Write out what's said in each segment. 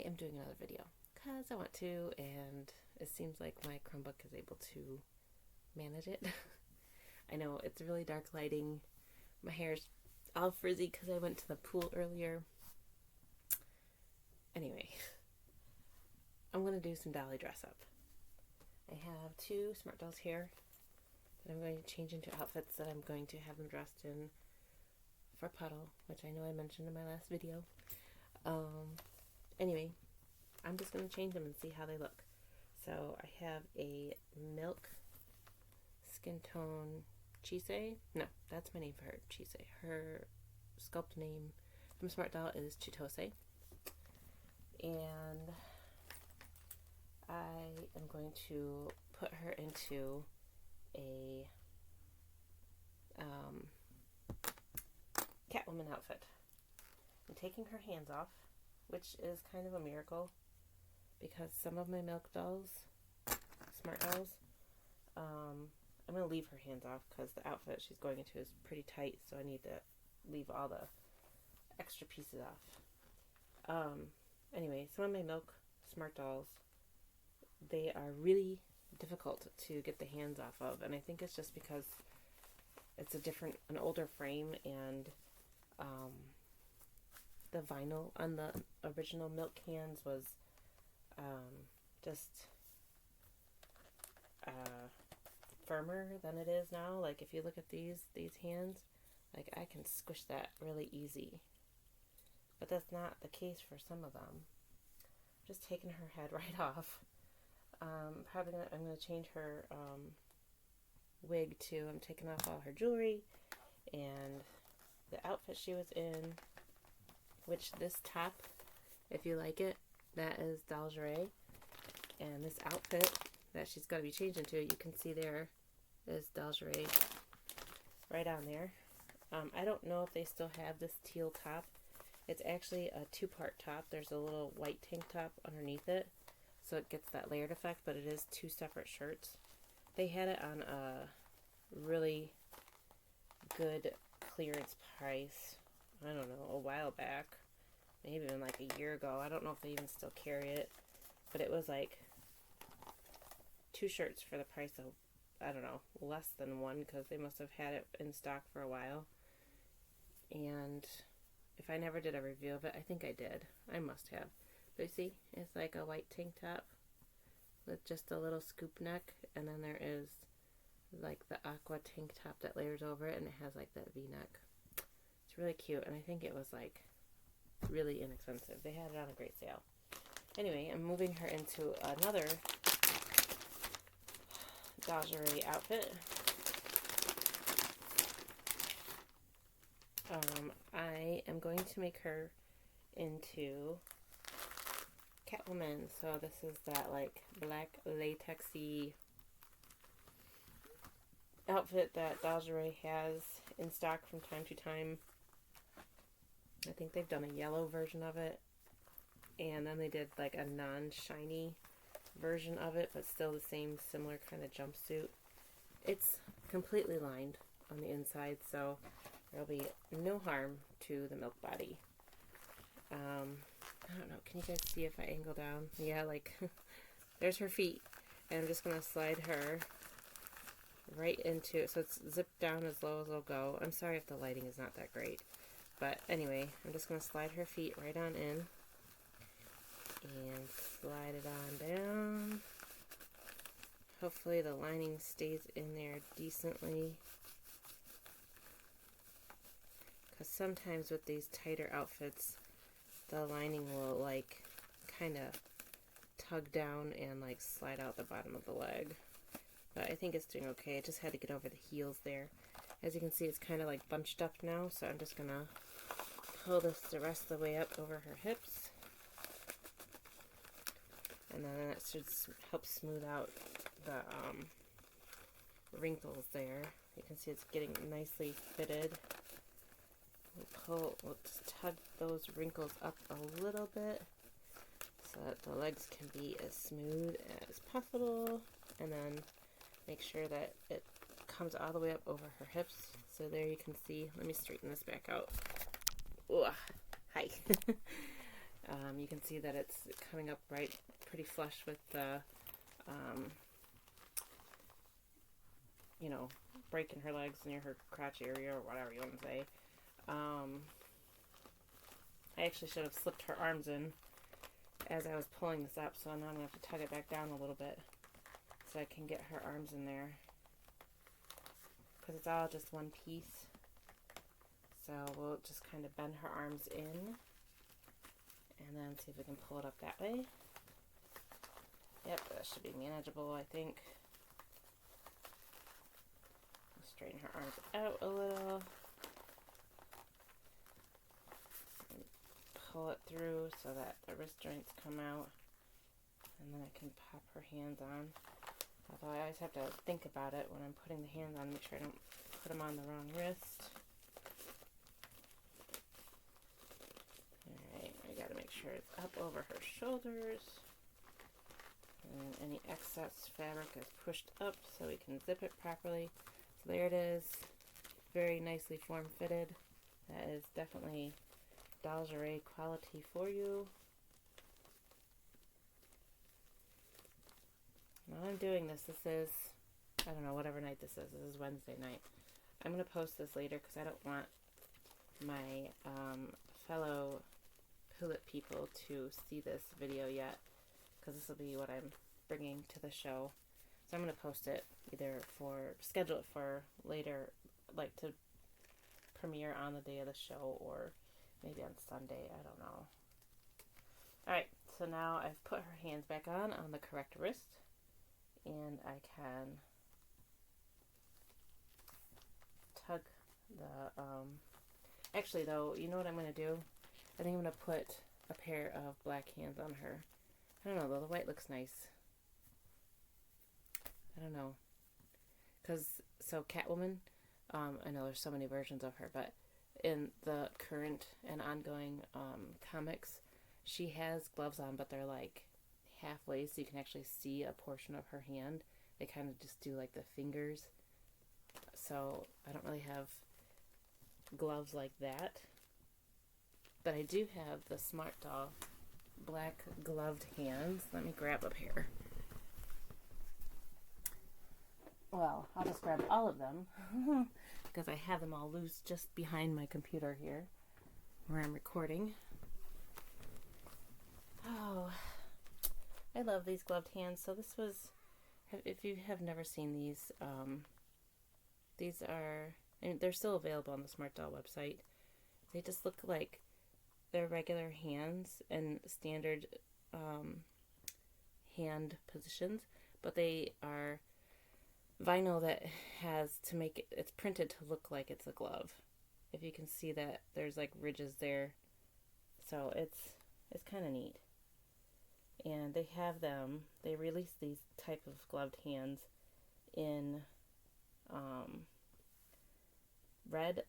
am doing another video because I want to, and it seems like my Chromebook is able to manage it. I know it's really dark lighting. My hair's all frizzy because I went to the pool earlier. Anyway, I'm going to do some Dolly dress up. I have two Smart Dolls here that I'm going to change into outfits that I'm going to have them dressed in for Puddle, which I know I mentioned in my last video. Anyway, I'm just going to change them and see how they look. So I have a milk skin tone Chise. No, that's my name for her, Chise. Her sculpt name from Smart Doll is Chitose. And I am going to put her into a Catwoman outfit. I'm taking her hands off, which is kind of a miracle because some of my milk dolls, Smart Dolls, I'm going to leave her hands off because the outfit she's going into is pretty tight, so I need to leave all the extra pieces off. Anyway, some of my milk Smart Dolls, they are really difficult to get the hands off of, and I think it's just because it's an older frame, and the vinyl on the original milk cans was just firmer than it is now. Like if you look at these hands, like I can squish that really easy, but that's not the case for some of them. Just taking her head right off. I'm gonna change her wig too. I'm taking off all her jewelry and the outfit she was in, which this top, if you like it, that is Dolly. And this outfit that she's got to be changed into, you can see there is Dolly right on there. I don't know if they still have this teal top. It's actually a two-part top. There's a little white tank top underneath it, so it gets that layered effect, but it is two separate shirts. They had it on a really good clearance price, I don't know, a while back, maybe even like a year ago. I don't know if they even still carry it, but it was like two shirts for the price of, I don't know, less than one, because they must have had it in stock for a while. And if I never did a review of it, I think I did. I must have. But you see, it's like a white tank top with just a little scoop neck, and then there is like the aqua tank top that layers over it, and it has like that V-neck. It's really cute, and I think it was like really inexpensive. They had it on a great sale. Anyway, I'm moving her into another Dolly outfit. I am going to make her into Catwoman. So this is that like black latexy outfit that Dolly has in stock from time to time. I think they've done a yellow version of it, and then they did like a non-shiny version of it, but still the same similar kind of jumpsuit. It's completely lined on the inside, so there'll be no harm to the milk body. I don't know, can you guys see if I angle down? Yeah, like there's her feet, and I'm just gonna slide her right into it, so it's zipped down as low as it'll go. I'm sorry if the lighting is not that great, but anyway, I'm just gonna slide her feet right on in and slide it on down. Hopefully the lining stays in there decently, because sometimes with these tighter outfits the lining will like kind of tug down and like slide out the bottom of the leg, but I think it's doing okay. I just had to get over the heels there. As you can see, it's kind of like bunched up now, so I'm just gonna pull this the rest of the way up over her hips, and then that should help smooth out the wrinkles there. You can see it's getting nicely fitted. Let's tug those wrinkles up a little bit so that the legs can be as smooth as possible, and then make sure that it comes all the way up over her hips. So there you can see, let me straighten this back out. Ooh, hi. You can see that it's coming up right pretty flush with the, you know, breaking her legs near her crotch area or whatever you want to say. I actually should have slipped her arms in as I was pulling this up, so now I'm going to have to tug it back down a little bit so I can get her arms in there, because it's all just one piece. So we'll just kind of bend her arms in and then see if we can pull it up that way. Yep, that should be manageable, I think. Straighten her arms out a little. And pull it through so that the wrist joints come out. And then I can pop her hands on. Although I always have to think about it when I'm putting the hands on, make sure I don't put them on the wrong wrist. Alright, I gotta make sure it's up over her shoulders. And any excess fabric is pushed up so we can zip it properly. So there it is. Very nicely form-fitted. That is definitely lingerie quality for you. While I'm doing this, is, I don't know, whatever night this is Wednesday night. I'm going to post this later because I don't want my fellow Pulip people to see this video yet, because this will be what I'm bringing to the show. So I'm going to post it either schedule it for later, like to premiere on the day of the show, or maybe on Sunday, I don't know. Alright, so now I've put her hands back on the correct wrist, and I can tug the, actually though, you know what I'm going to do? I think I'm going to put a pair of black hands on her. I don't know though, the white looks nice. I don't know. So Catwoman, I know there's so many versions of her, but in the current and ongoing comics, she has gloves on, but they're like halfway, so you can actually see a portion of her hand. They kind of just do like the fingers. So I don't really have gloves like that. But I do have the Smart Doll black gloved hands. Let me grab a pair. Well, I'll just grab all of them because I have them all loose just behind my computer here where I'm recording. Oh, I love these gloved hands. So this was, if you have never seen these are, and they're still available on the Smart Doll website. They just look like they're regular hands and standard hand positions, but they are vinyl that has to make it, it's printed to look like it's a glove. If you can see that there's like ridges there, so it's kind of neat. And they have them, they release these type of gloved hands in red,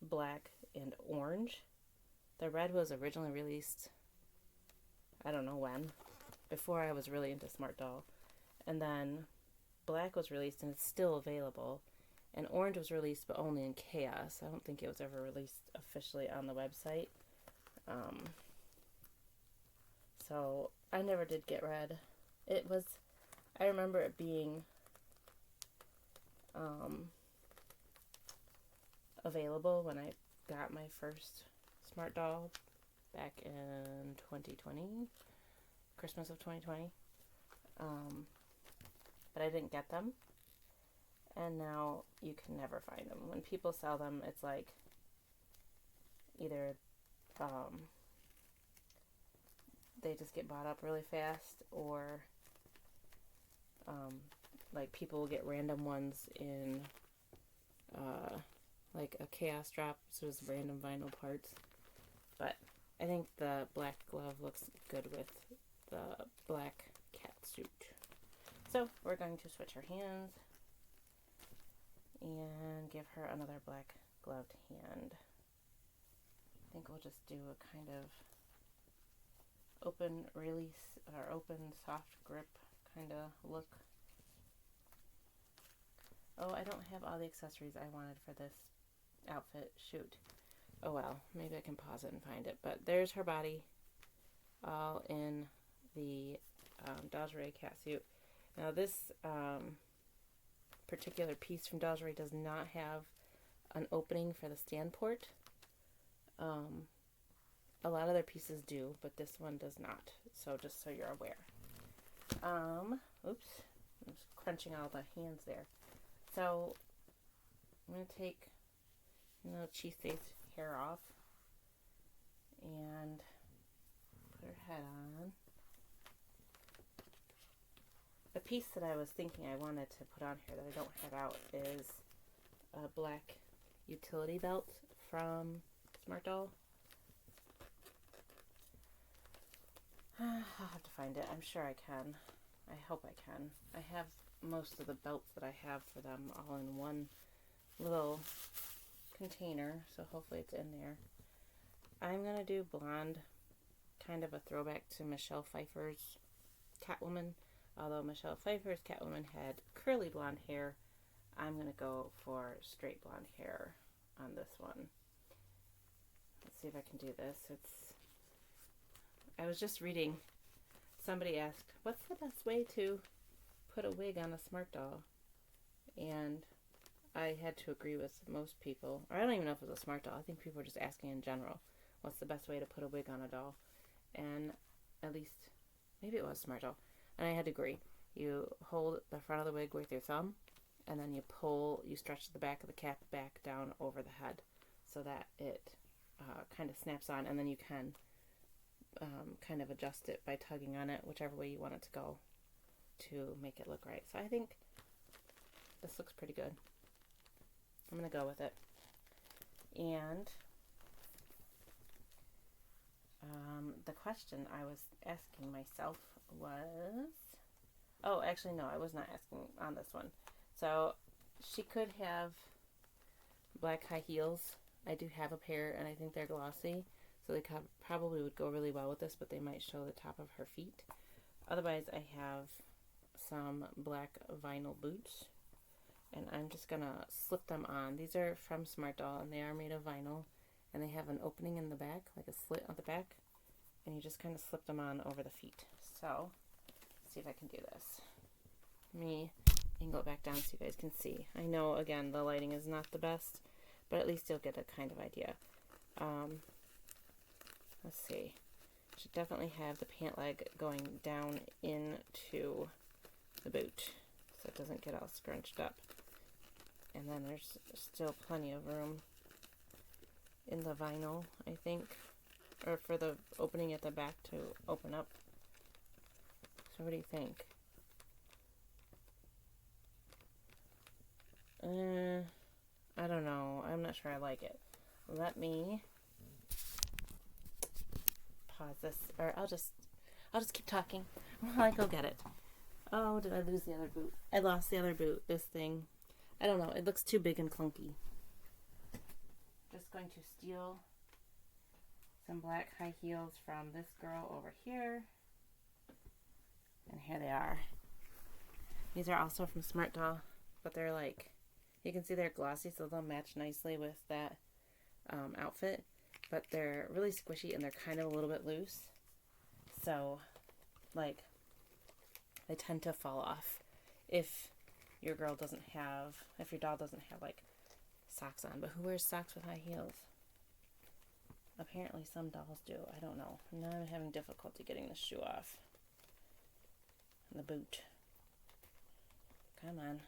black, and orange. The red was originally released, I don't know when, before I was really into Smart Doll. And then black was released and it's still available. And orange was released but only in Chaos. I don't think it was ever released officially on the website. So I never did get red. It was, I remember it being available when I got my first Smart Doll back in 2020, Christmas of 2020. But I didn't get them, and now you can never find them. When people sell them, it's like either they just get bought up really fast, or like people will get random ones in like a Chaos drop, so it's random vinyl parts. But I think the black glove looks good with the black cat suit. So we're going to switch her hands and give her another black gloved hand. I think we'll just do a kind of open release or open soft grip kind of look. Oh, I don't have all the accessories I wanted for this outfit. Shoot. Oh well, maybe I can pause it and find it. But there's her body. all in the Dolly catsuit. Now this particular piece from Dolly does not have an opening for the stand port. A lot of their pieces do, but this one does not. So just so you're aware. Oops, I'm just crunching all the hands there. So I'm going to take Cheese's hair off and put her head on. The piece that I was thinking I wanted to put on here that I don't have out is a black utility belt from Smart Doll. I'll have to find it. I'm sure I can. I hope I can. I have most of the belts that I have for them all in one little container, so hopefully it's in there. I'm going to do blonde, kind of a throwback to Michelle Pfeiffer's Catwoman. Although Michelle Pfeiffer's Catwoman had curly blonde hair, I'm going to go for straight blonde hair on this one. Let's see if I can do this. I was just reading, somebody asked, what's the best way to put a wig on a Smart Doll? And I had to agree with most people, or I don't even know if it was a Smart Doll. I think people were just asking in general, what's the best way to put a wig on a doll? And at least, maybe it was Smart Doll. And I had to agree. You hold the front of the wig with your thumb, and then you stretch the back of the cap back down over the head so that it kind of snaps on, and then you can kind of adjust it by tugging on it, whichever way you want it to go to make it look right. So I think this looks pretty good. I'm going to go with it. And the question I was asking myself was, oh, actually, no, I was not asking on this one. So she could have black high heels. I do have a pair, and I think they're glossy, so they probably would go really well with this, but they might show the top of her feet. Otherwise, I have some black vinyl boots, and I'm just going to slip them on. These are from Smart Doll, and they are made of vinyl, and they have an opening in the back, like a slit on the back, and you just kind of slip them on over the feet. So, let's see if I can do this. Let me angle it back down so you guys can see. I know, again, the lighting is not the best, but at least you'll get a kind of idea. Let's see. Should definitely have the pant leg going down into the boot so it doesn't get all scrunched up. And then there's still plenty of room in the vinyl, I think, or for the opening at the back to open up. So what do you think? I don't know. I'm not sure I like it. Let me pause this, or I'll just keep talking while I go get it. Oh, did I lose the other boot? I lost the other boot. This thing, I don't know. It looks too big and clunky. Just going to steal some black high heels from this girl over here. And here they are. These are also from Smart Doll, but they're like, you can see they're glossy, so they'll match nicely with that outfit. But they're really squishy and they're kind of a little bit loose. So, like, they tend to fall off if your doll doesn't have like socks on. But who wears socks with high heels? Apparently some dolls do. I don't know. Now I'm having difficulty getting the shoe off. And the boot. Come on.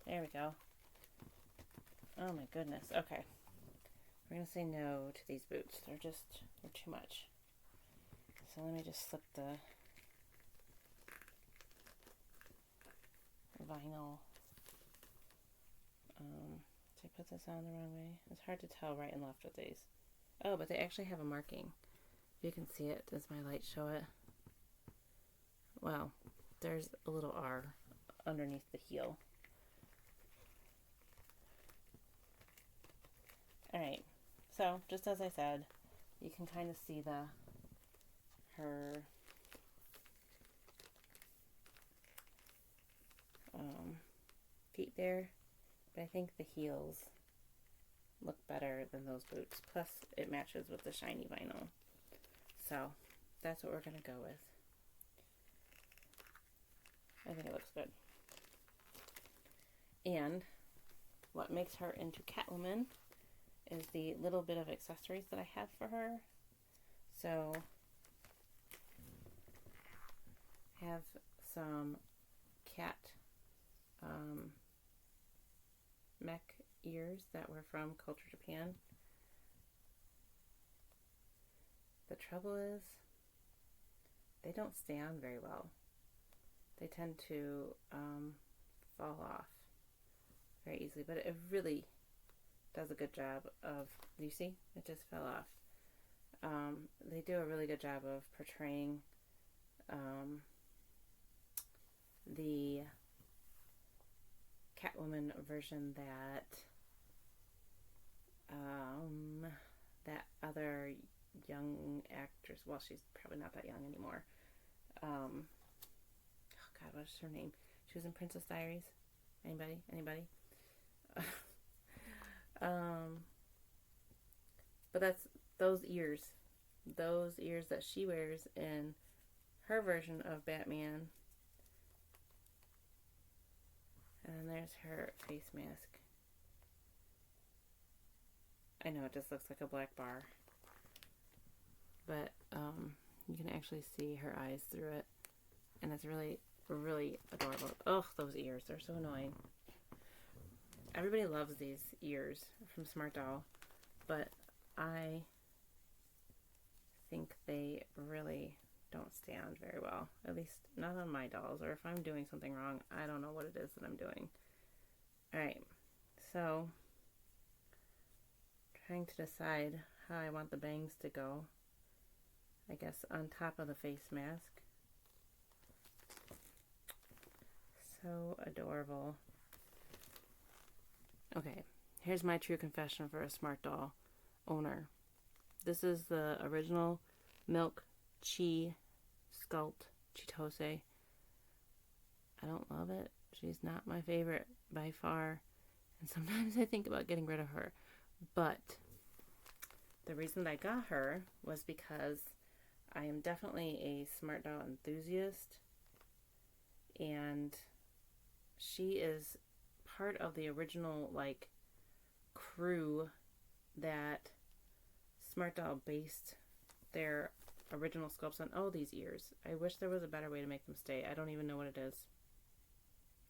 There we go. Oh my goodness. Okay. We're going to say no to these boots. They're too much. So let me just slip the vinyl. Did I put this on the wrong way? It's hard to tell right and left with these. Oh, but they actually have a marking. If you can see it, does my light show it? Well, there's a little R underneath the heel. Alright, so just as I said, you can kind of see her feet there, but I think the heels look better than those boots. Plus, it matches with the shiny vinyl. So, that's what we're going to go with. I think it looks good. And what makes her into Catwoman is the little bit of accessories that I have for her. So, have some cat mech ears that were from Culture Japan. The trouble is, they don't stay on very well. They tend to fall off very easily, but it really does a good job of, you see, it just fell off. They do a really good job of portraying the Catwoman version that that other young actress, well, she's probably not that young anymore. Oh God, what is her name? She was in Princess Diaries. Anybody? But that's those ears that she wears in her version of Batman. And then there's her face mask. I know it just looks like a black bar, but you can actually see her eyes through it, and it's really, really adorable. Oh, those ears, they're so annoying. Everybody loves these ears from Smart Doll, but I think they really don't stay on very well. At least not on my dolls, or if I'm doing something wrong, I don't know what it is that I'm doing. Alright, so trying to decide how I want the bangs to go. I guess on top of the face mask. So adorable. Okay, here's my true confession for a Smart Doll owner. This is the original Milk Chi Sculpt Chitose. I don't love it. She's not my favorite by far. And sometimes I think about getting rid of her. But the reason I got her was because I am definitely a Smart Doll enthusiast. And she is part of the original, like, crew that Smart Doll based their original sculpts on. Oh, these ears. I wish there was a better way to make them stay. I don't even know what it is.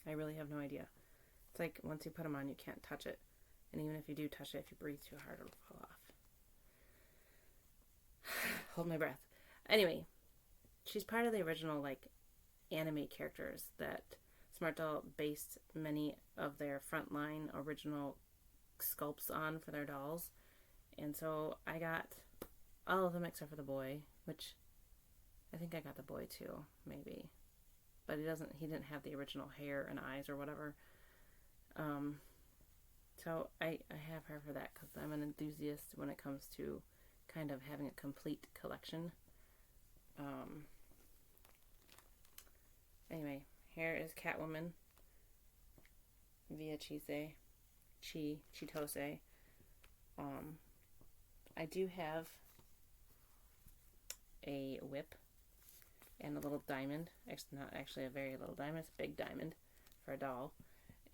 I really have no idea. It's like once you put them on, you can't touch it. And even if you do touch it, if you breathe too hard, it'll fall off. Hold my breath. Anyway, she's part of the original, like, anime characters that Smart Doll based many of their frontline original sculpts on for their dolls. And so I got all of them except for the boy, which I think I got the boy too, maybe. But he didn't have the original hair and eyes or whatever. So I have her for that because I'm an enthusiast when it comes to kind of having a complete collection. Anyway, here is Catwoman via Chitose. I do have a whip and a little diamond. It's not actually a very little diamond, it's a big diamond for a doll.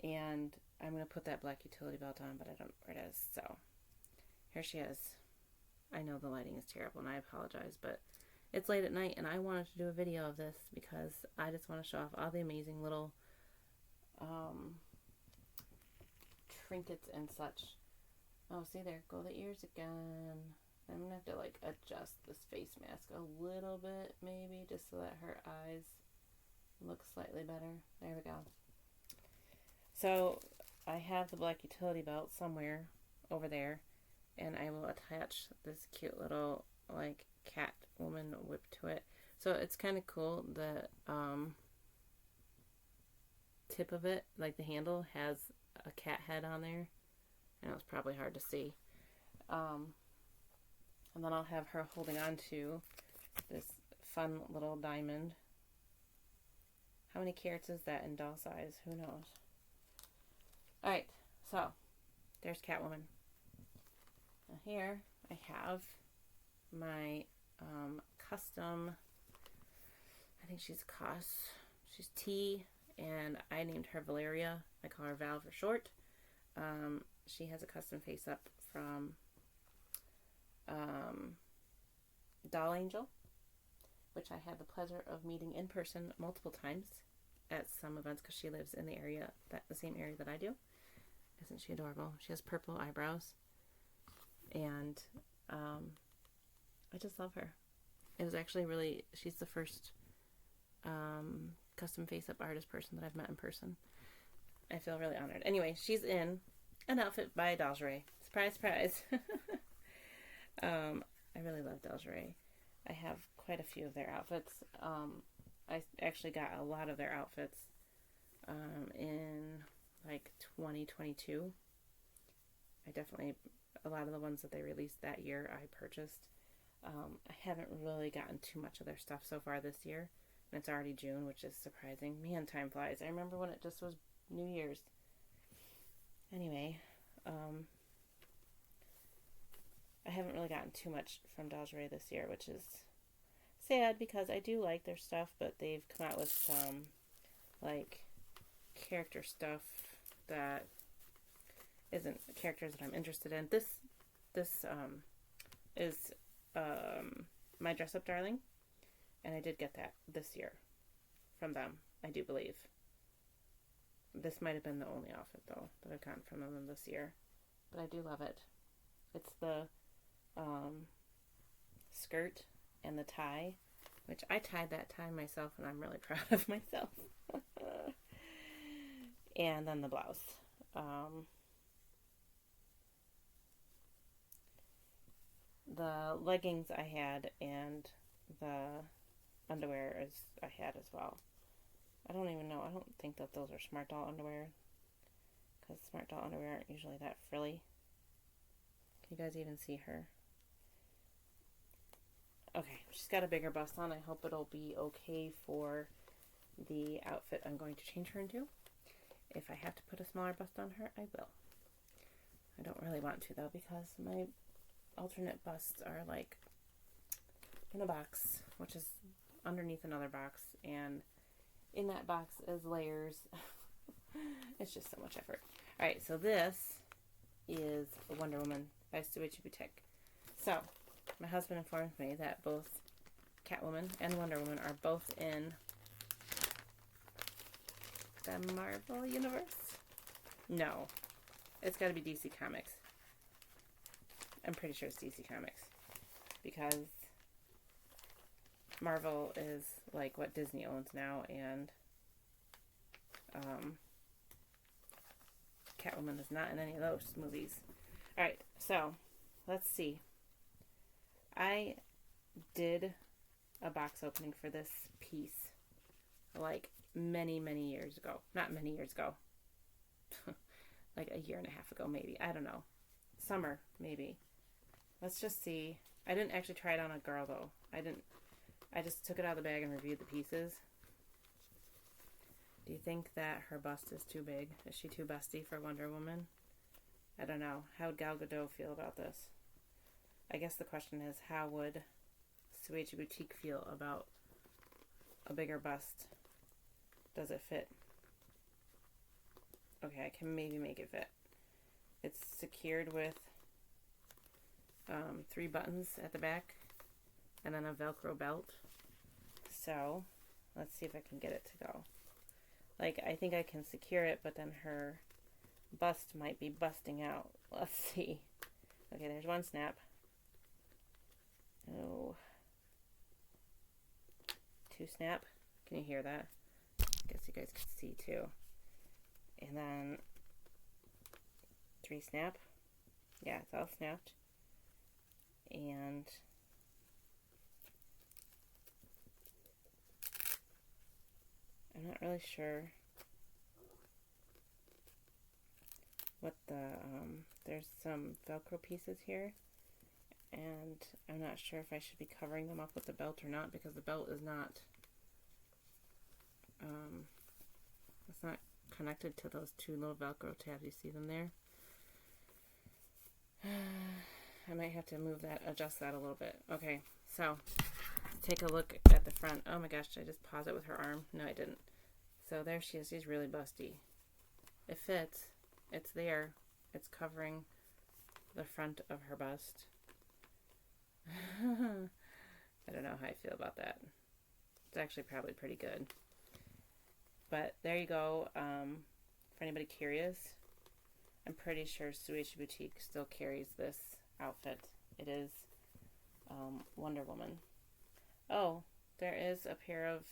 And I'm going to put that black utility belt on, but I don't know where it is. So, here she is. I know the lighting is terrible, and I apologize, but it's late at night, and I wanted to do a video of this because I just want to show off all the amazing little trinkets and such. Oh, see, there go the ears again. I'm going to have to, like, adjust this face mask a little bit, maybe, just so that her eyes look slightly better. There we go. So, I have the black utility belt somewhere over there, and I will attach this cute little, like, Catwoman whip to it. So, it's kind of cool. The tip of it, like the handle, has a cat head on there. I know it's probably hard to see. And then I'll have her holding on to this fun little diamond. How many carats is that in doll size? Who knows? Alright, so there's Catwoman. Now here I have my custom. I think she's T, and I named her Valeria. I call her Val for short. She has a custom face up from Doll Angel, which I had the pleasure of meeting in person multiple times at some events because she lives in the same area that I do. Isn't she adorable? She has purple eyebrows, and I just love her. It was actually she's the first custom face-up artist person that I've met in person. I feel really honored. Anyway, she's in an outfit by Dolly. Surprise, surprise. I really love Dolly. I have quite a few of their outfits. I actually got a lot of their outfits in like 2022. A lot of the ones that they released that year I purchased. I haven't really gotten too much of their stuff so far this year. And it's already June, which is surprising. Man, time flies. I remember when it just was New Year's. Anyway, I haven't really gotten too much from Dolly this year, which is sad because I do like their stuff, but they've come out with some like character stuff that isn't characters that I'm interested in. This is My Dress Up Darling, and I did get that this year from them, I do believe. This might have been the only outfit though that I've gotten from them this year, but I do love it. It's the skirt and the tie, which I tied that tie myself, and I'm really proud of myself. And then the blouse. The leggings I had, and the underwear I had as well. I don't even know. I don't think that those are Smart Doll underwear, because Smart Doll underwear aren't usually that frilly. Can you guys even see her? Okay, she's got a bigger bust on. I hope it'll be okay for the outfit I'm going to change her into. If I have to put a smaller bust on her, I will. I don't really want to though, because my alternate busts are like in a box, which is underneath another box, and in that box is layers. It's just so much effort. Alright, so this is Wonder Woman by Suichi Boutique. So, my husband informed me that both Catwoman and Wonder Woman are both in the Marvel Universe? No. It's got to be DC Comics. I'm pretty sure it's DC Comics. Because Marvel is like what Disney owns now, and Catwoman is not in any of those movies. Alright, so let's see. I did a box opening for this piece like many years ago. Not many years ago. Like a year and a half ago maybe. I don't know. Summer maybe. Let's just see. I didn't actually try it on a girl though. I just took it out of the bag and reviewed the pieces. Do you think that her bust is too big? Is she too busty for Wonder Woman? I don't know. How would Gal Gadot feel about this? I guess the question is, how would Suichi Boutique feel about a bigger bust? Does it fit? Okay, I can maybe make it fit. It's secured with 3 buttons at the back and then a Velcro belt. So, let's see if I can get it to go. Like, I think I can secure it, but then her bust might be busting out. Let's see. Okay, there's one snap. Oh. 2 snap. Can you hear that? I guess you guys can see too. And then 3 snap. Yeah, it's all snapped. And I'm not really sure what there's some Velcro pieces here, and I'm not sure if I should be covering them up with the belt or not, because the belt is not it's not connected to those 2 little Velcro tabs. You see them there? I might have to move that, adjust that a little bit. Okay, so let's take a look at the front. Oh my gosh, did I just pause it with her arm? No, I didn't. So there she is. She's really busty. It fits. It's there. It's covering the front of her bust. I don't know how I feel about that. It's actually probably pretty good. But there you go. For anybody curious, I'm pretty sure Suichi Boutique still carries this outfit. It is Wonder Woman. Oh, there is a pair of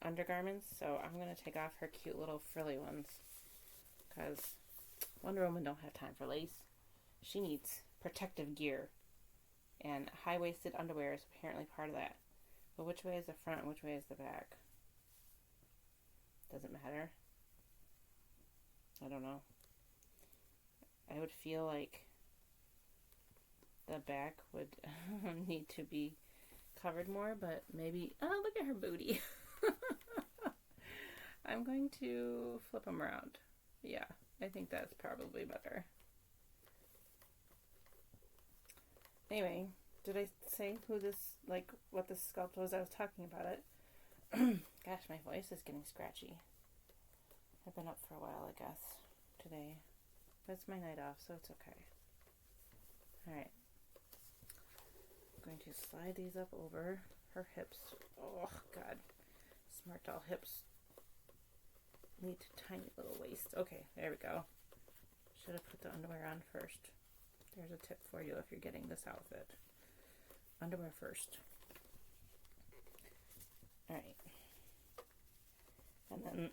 undergarments, so I'm going to take off her cute little frilly ones because Wonder Woman don't have time for lace. She needs protective gear, and high-waisted underwear is apparently part of that. But which way is the front and which way is the back? Doesn't matter. I don't know. I would feel like the back would need to be covered more, but maybe... Oh, look at her booty. I'm going to flip them around. Yeah, I think that's probably better. Anyway, did I say who this, like, what this sculpt was? I was talking about it. Gosh, my voice is getting scratchy. I've been up for a while, I guess, today. But it's my night off, so it's okay. Alright. I'm going to slide these up over her hips. Oh, God. Smart doll hips lead to tiny little waist. Okay, there we go. Should have put the underwear on first. There's a tip for you if you're getting this outfit. Underwear first. Alright. And then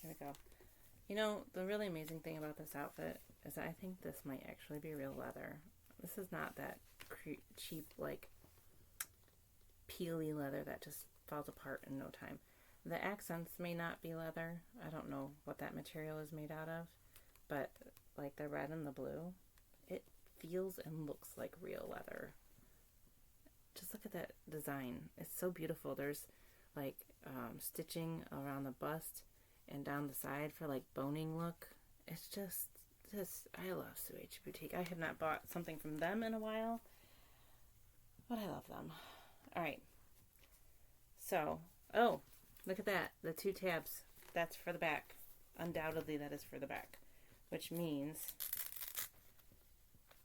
there we go. You know, the really amazing thing about this outfit is that I think this might actually be real leather. This is not that cheap, like, peely leather that just falls apart in no time. The accents may not be leather. I don't know what that material is made out of, but like the red and the blue, it feels and looks like real leather. Just look at that design. It's so beautiful. There's like stitching around the bust and down the side for like boning look. It's just I love Suichi Boutique. I have not bought something from them in a while, but I love them. All right. So, oh, look at that. The 2 tabs. That's for the back. Undoubtedly, that is for the back, which means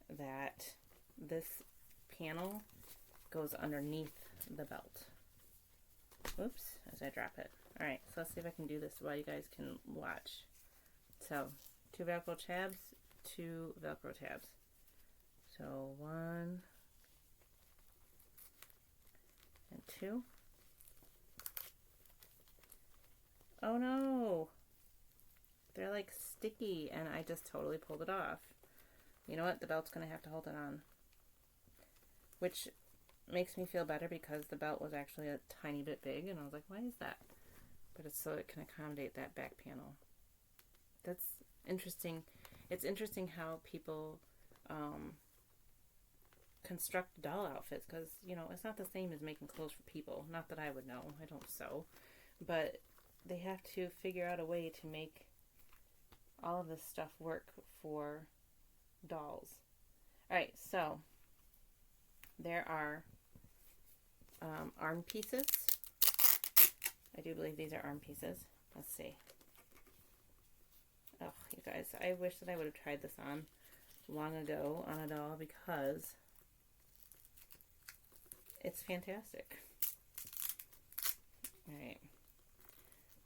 that this panel goes underneath the belt. Oops, as I drop it. All right, so let's see if I can do this while you guys can watch. So, 2 Velcro tabs, 2 Velcro tabs. So, 1 and 2. Oh no! They're like sticky and I just totally pulled it off. You know what? The belt's going to have to hold it on. Which makes me feel better because the belt was actually a tiny bit big and I was like, why is that? But it's so it can accommodate that back panel. That's interesting. It's interesting how people construct doll outfits because, you know, it's not the same as making clothes for people. Not that I would know. I don't sew. But they have to figure out a way to make all of this stuff work for dolls. Alright, so there are arm pieces. I do believe these are arm pieces. Let's see. Oh, you guys, I wish that I would have tried this on long ago on a doll because it's fantastic. Alright.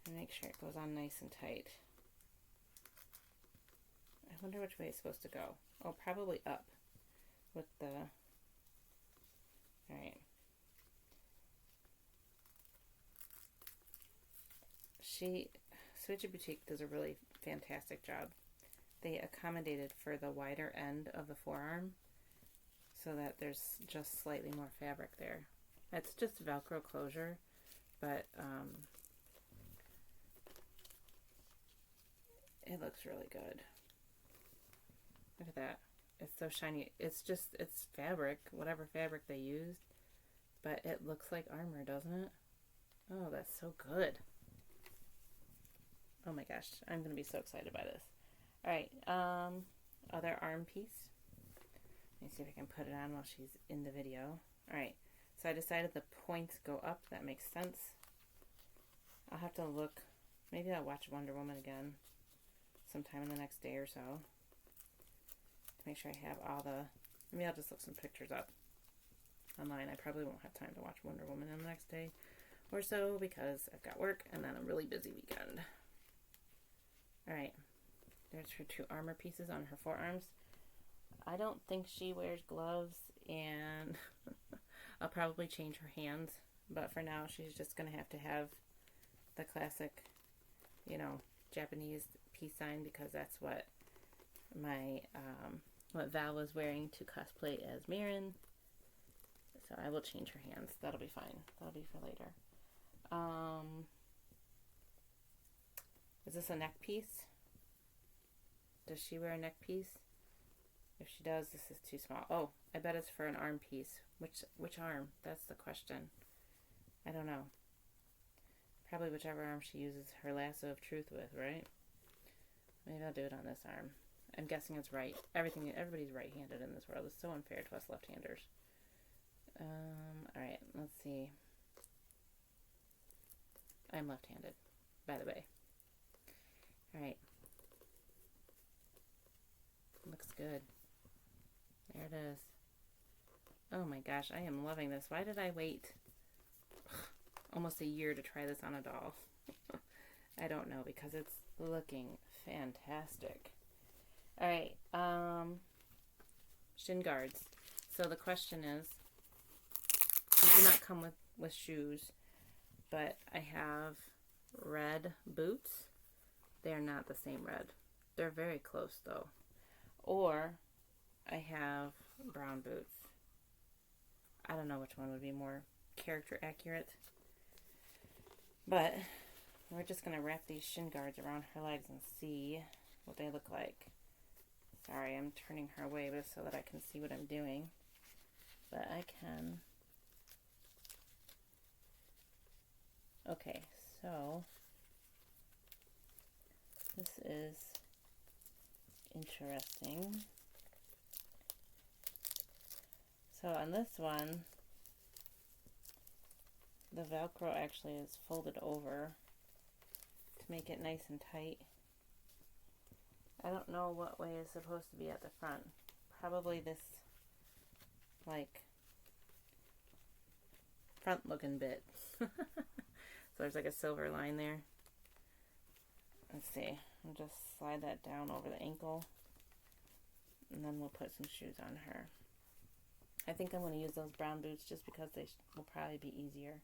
And make sure it goes on nice and tight. I wonder which way it's supposed to go. Oh, probably up with the... Alright. Suichi Boutique does a really fantastic job. They accommodated for the wider end of the forearm so that there's just slightly more fabric there. It's just Velcro closure, but it looks really good. Look at that. It's so shiny. It's fabric, whatever fabric they used, but it looks like armor, doesn't it? Oh, that's so good. Oh my gosh, I'm going to be so excited by this. Alright, other arm piece. Let me see if I can put it on while she's in the video. Alright, so I decided the points go up. That makes sense. I'll have to look. Maybe I'll watch Wonder Woman again sometime in the next day or so to make sure I have all the... Maybe I'll just look some pictures up online. I probably won't have time to watch Wonder Woman in the next day or so because I've got work and then a really busy weekend. Alright, there's her 2 armor pieces on her forearms. I don't think she wears gloves, and I'll probably change her hands, but for now she's just going to have the classic, you know, Japanese peace sign because that's what my what Val was wearing to cosplay as Marin. So I will change her hands. That'll be fine. That'll be for later. Is this a neck piece? Does she wear a neck piece? If she does, this is too small. Oh, I bet it's for an arm piece. Which arm? That's the question. I don't know. Probably whichever arm she uses her lasso of truth with, right? Maybe I'll do it on this arm. I'm guessing it's right. Everybody's right-handed in this world. It's so unfair to us left-handers. Alright, let's see. I'm left-handed, by the way. Alright. Looks good. There it is. Oh my gosh, I am loving this. Why did I wait almost a year to try this on a doll? I don't know, because it's looking fantastic. Alright, shin guards. So the question is, these do not come with shoes, but I have red boots. They are not the same red. They're very close though. Or I have brown boots. I don't know which one would be more character accurate. But we're just going to wrap these shin guards around her legs and see what they look like. Sorry, I'm turning her away just so that I can see what I'm doing. But I can. Okay, so this is interesting. So on this one, the Velcro actually is folded over to make it nice and tight. I don't know what way is supposed to be at the front. Probably this, like, front looking bit. So there's like a silver line there. Let's see. I'll just slide that down over the ankle. And then we'll put some shoes on her. I think I'm going to use those brown boots just because they will probably be easier.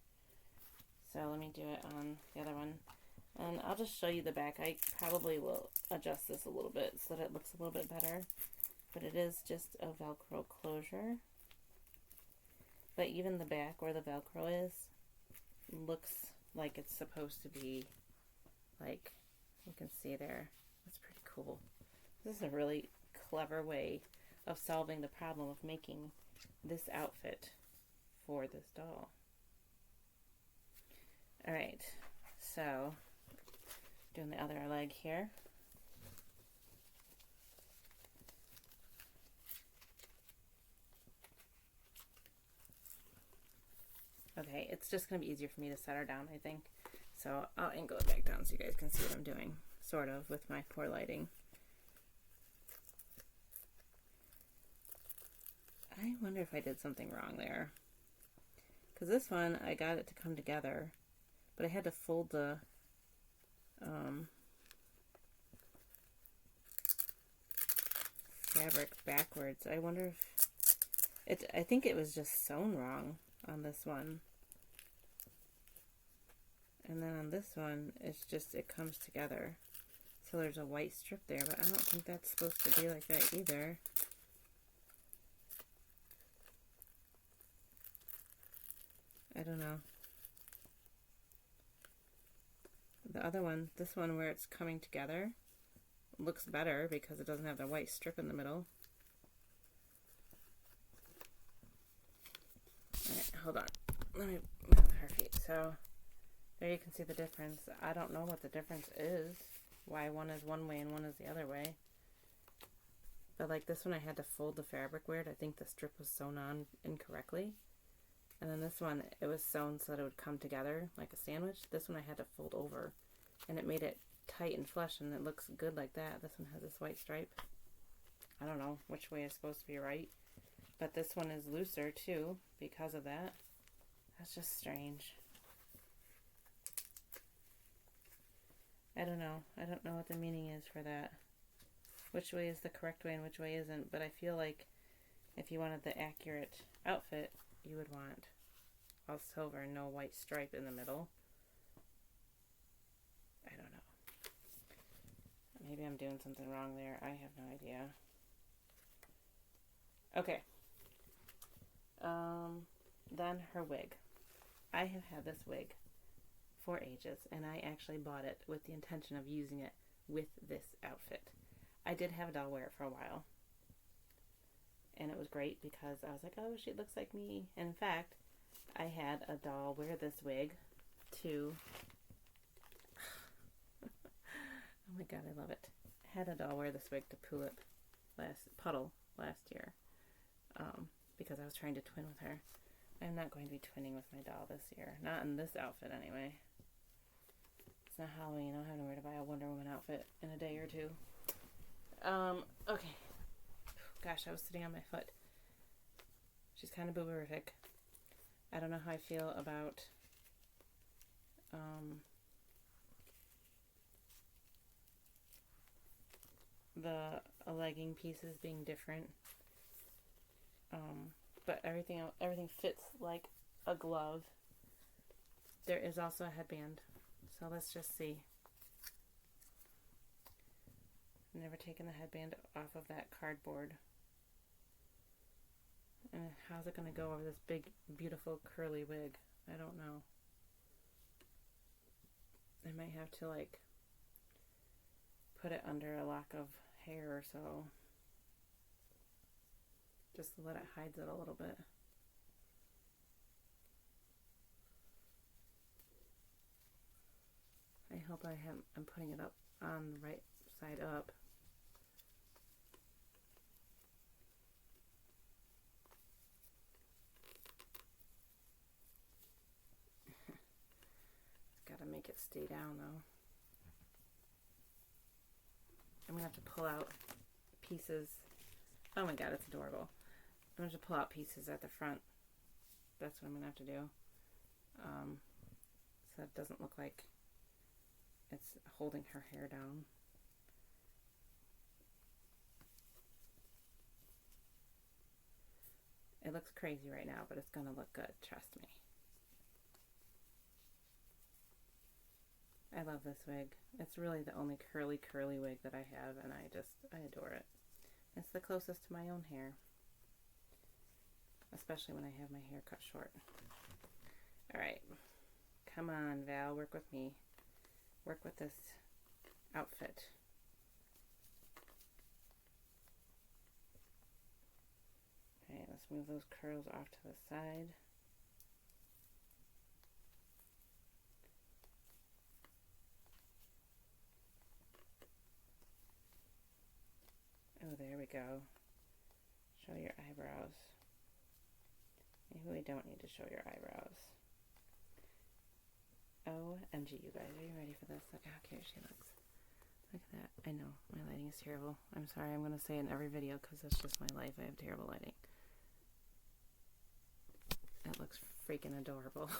So let me do it on the other one. And I'll just show you the back. I probably will adjust this a little bit so that it looks a little bit better. But it is just a Velcro closure. But even the back where the Velcro is looks like it's supposed to be, like you can see there. That's pretty cool. This is a really clever way of solving the problem of making this outfit for this doll. Alright, so doing the other leg here. Okay, it's just going to be easier for me to set her down, I think. So I'll angle it back down so you guys can see what I'm doing, sort of, with my poor lighting. I wonder if I did something wrong there. Because this one, I got it to come together, but I had to fold the fabric backwards. I wonder if I think it was just sewn wrong on this one. And then on this one, it's just, it comes together. So there's a white strip there, but I don't think that's supposed to be like that either. I don't know. The other one, this one where it's coming together, looks better because it doesn't have the white strip in the middle. Alright, hold on. Let me move her feet. So there you can see the difference. I don't know what the difference is. Why one is one way and one is the other way. But like this one I had to fold the fabric weird. I think the strip was sewn on incorrectly. And then this one, it was sewn so that it would come together like a sandwich. This one I had to fold over. And it made it tight and flush, and it looks good like that. This one has this white stripe. I don't know which way is supposed to be right. But this one is looser too because of that. That's just strange. I don't know. I don't know what the meaning is for that. Which way is the correct way and which way isn't. But I feel like if you wanted the accurate outfit, you would want all silver and no white stripe in the middle. I don't know. Maybe I'm doing something wrong there. I have no idea. Okay. Then her wig. I have had this wig for ages, and I actually bought it with the intention of using it with this outfit. I did have a doll wear it for a while, and it was great because I was like, oh, she looks like me. And in fact, I had a doll wear this wig to oh my god, I love it. I had a doll wear this wig to Puddle last year because I was trying to twin with her. I'm not going to be twinning with my doll this year. Not in this outfit, anyway. It's not Halloween. I don't have nowhere to buy a Wonder Woman outfit in a day or two. Okay. Gosh, I was sitting on my foot. She's kind of booberific. I don't know how I feel about the legging pieces being different. But everything fits like a glove. There is also a headband. So let's just see. I've never taken the headband off of that cardboard. And how's it going to go over this big, beautiful, curly wig? I don't know. I might have to, like, put it under a lock of hair or so. Just to let it hide it a little bit. I hope I'm putting it up on the right side up. Gotta make it stay down though. I'm gonna have to pull out pieces. Oh my god, it's adorable. I'm going to pull out pieces at the front. That's what I'm going to have to do. So it doesn't look like it's holding her hair down. It looks crazy right now, but it's going to look good, trust me. I love this wig. It's really the only curly wig that I have, and I adore it. It's the closest to my own hair. Especially when I have my hair cut short. Alright. Come on, Val. Work with me. Work with this outfit. Okay, let's move those curls off to the side. Oh, there we go. Show your eyebrows. Maybe we don't need to show your eyebrows. OMG, you guys. Are you ready for this? Look how cute she looks. Look at that. I know. My lighting is terrible. I'm sorry. I'm going to say it in every video because that's just my life. I have terrible lighting. That looks freaking adorable.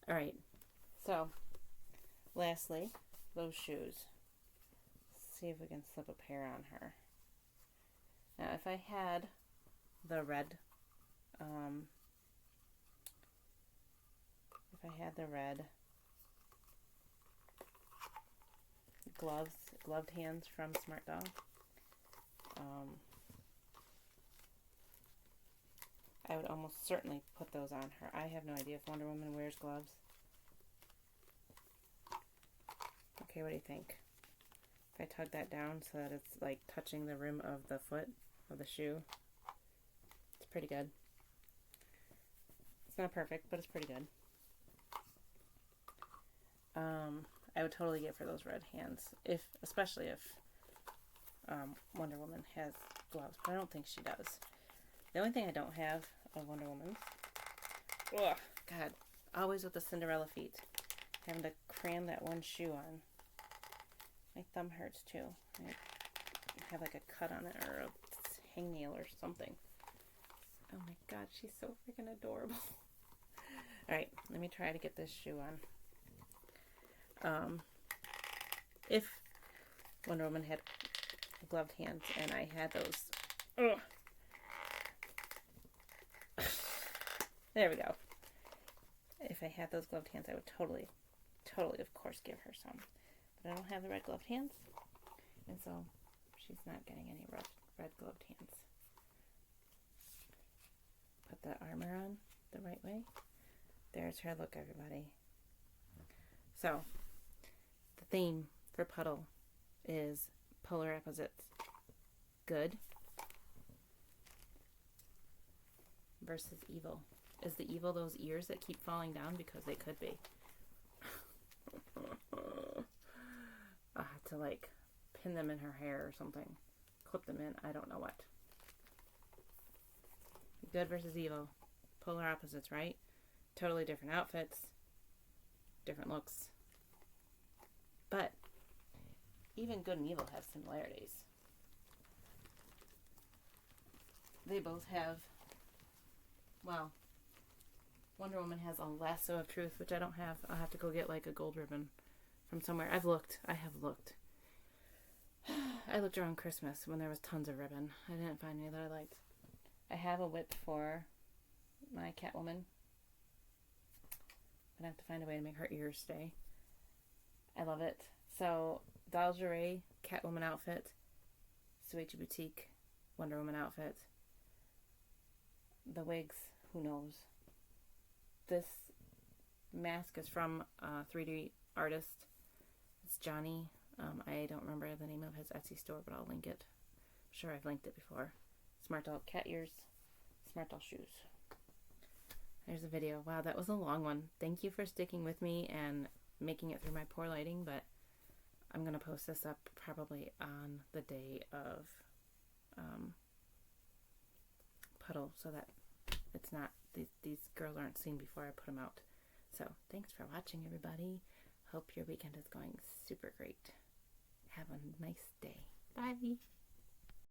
Alright. So, lastly, those shoes. Let's see if we can slip a pair on her. Now, if I had the red gloved hands from Smart Doll, I would almost certainly put those on her. I have no idea if Wonder Woman wears gloves. Okay, what do you think? If I tug that down so that it's like touching the rim of the foot of the shoe, it's pretty good. It's not perfect, but it's pretty good. I would totally get for those red hands, especially if Wonder Woman has gloves, but I don't think she does. The only thing I don't have of Wonder Woman's, ugh, God, always with the Cinderella feet, having to cram that one shoe on. My thumb hurts too. I have like a cut on it or a hangnail or something. Oh my God, she's so freaking adorable. Alright, let me try to get this shoe on. If Wonder Woman had gloved hands and I had those... Ugh. There we go. If I had those gloved hands, I would totally, of course, give her some. But I don't have the red gloved hands, and so she's not getting any red gloved hands. Put the armor on the right way. There's her look, everybody. So, the theme for Puddle is polar opposites. Good versus evil. Is the evil those ears that keep falling down? Because they could be. I have to like pin them in her hair or something. Clip them in. I don't know what. Good versus evil. Polar opposites, right? Totally different outfits. Different looks. But even good and evil have similarities. They both have, well, Wonder Woman has a lasso of truth, which I don't have. I'll have to go get like a gold ribbon from somewhere. I have looked. I looked around Christmas when there was tons of ribbon. I didn't find any that I liked. I have a whip for my Catwoman. I'm gonna have to find a way to make her ears stay. I love it. So, Dolly Catwoman outfit, Suechi Boutique Wonder Woman outfit. The wigs, who knows? This mask is from a 3D artist. It's Johnny. I don't remember the name of his Etsy store, but I'll link it. I'm sure I've linked it before. Smart Doll cat ears, Smart Doll shoes. There's a video. Wow, that was a long one. Thank you for sticking with me and making it through my poor lighting, but I'm going to post this up probably on the day of Puddle so that it's not, these girls aren't seen before I put them out. So, thanks for watching, everybody. Hope your weekend is going super great. Have a nice day. Bye.